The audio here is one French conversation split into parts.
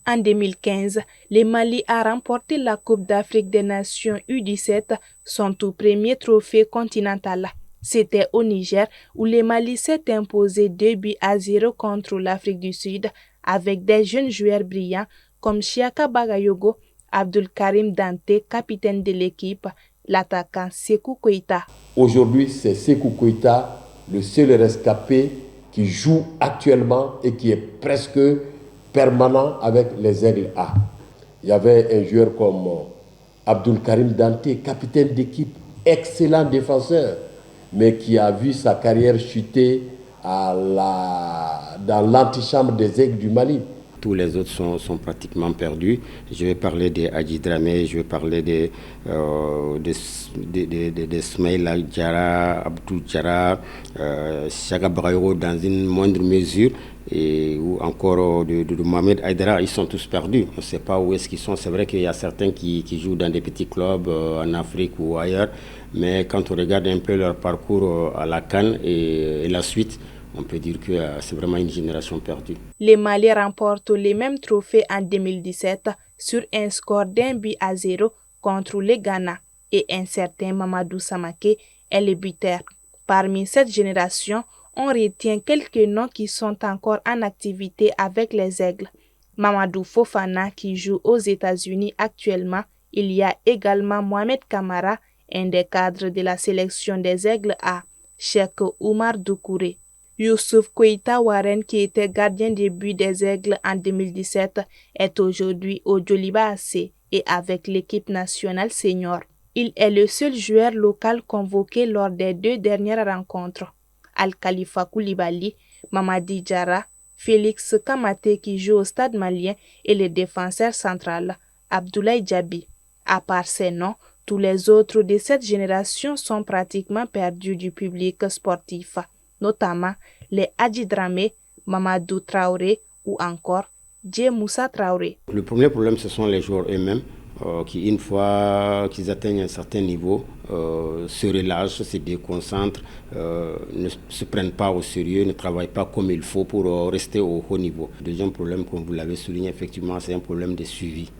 En 2015, le Mali a remporté la Coupe d'Afrique des Nations U17, son tout premier trophée continental. C'était au Niger où le Mali s'est imposé 2-0 contre l'Afrique du Sud avec des jeunes joueurs brillants comme Chiaka Bagayogo, Abdul Karim Dante, capitaine de l'équipe, l'attaquant Sékou Koïta. Aujourd'hui, c'est Sékou Koïta, le seul rescapé qui joue actuellement et qui est presque permanent avec les Aigles A. Il y avait un joueur comme Abdul Karim Dante, capitaine d'équipe, excellent défenseur, mais qui a vu sa carrière chuter dans l'antichambre des Aigles du Mali. Tous les autres sont pratiquement perdus. Je vais parler de Hadji Dramé, je vais parler de Smaïla Diarra, Abdou Diarra, Chiaka Bagayogo dans une moindre mesure, ou encore de Mohamed Aïdara. Ils sont tous perdus. On ne sait pas où est-ce qu'ils sont. C'est vrai qu'il y a certains qui jouent dans des petits clubs en Afrique ou ailleurs, mais quand on regarde un peu leur parcours à la CAN et la suite, on peut dire que c'est vraiment une génération perdue. Les Mali remportent les mêmes trophées en 2017 sur un score d'1-0 contre le Ghana et un certain Mamadou Samaké est le buteur. Parmi cette génération, on retient quelques noms qui sont encore en activité avec les Aigles. Mamadou Fofana qui joue aux États-Unis actuellement. Il y a également Mohamed Kamara, un des cadres de la sélection des Aigles A, Cheikh Oumar Doucouré. Youssouf Koïta Warren, qui était gardien de but des Aigles en 2017, est aujourd'hui au Djoliba AC et avec l'équipe nationale senior. Il est le seul joueur local convoqué lors des 2 dernières rencontres. Al-Khalifa Koulibaly, Mamadi Diarra, Félix Kamate qui joue au Stade malien et le défenseur central Abdoulaye Diaby. À part ces noms, tous les autres de cette génération sont pratiquement perdus du public sportif, notamment les Hadji Dramé, Mamadou Traoré ou encore Dje Moussa Traoré. Le premier problème, ce sont les joueurs eux-mêmes qui, une fois qu'ils atteignent un certain niveau, se relâchent, se déconcentrent, ne se prennent pas au sérieux, ne travaillent pas comme il faut pour rester au haut niveau. Le deuxième problème, comme vous l'avez souligné, effectivement, c'est un problème de suivi.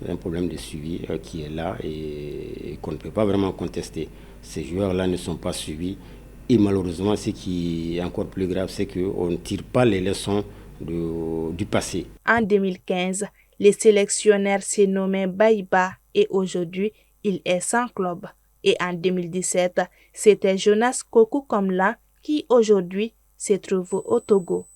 Un problème de suivi qui est là et qu'on ne peut pas vraiment contester. Ces joueurs-là ne sont pas suivis. Et malheureusement, ce qui est encore plus grave, c'est qu'on ne tire pas les leçons du passé. En 2015, le sélectionneur s'est nommé Baïba et aujourd'hui, il est sans club. Et en 2017, c'était Jonas Kokou Komla qui aujourd'hui se trouve au Togo.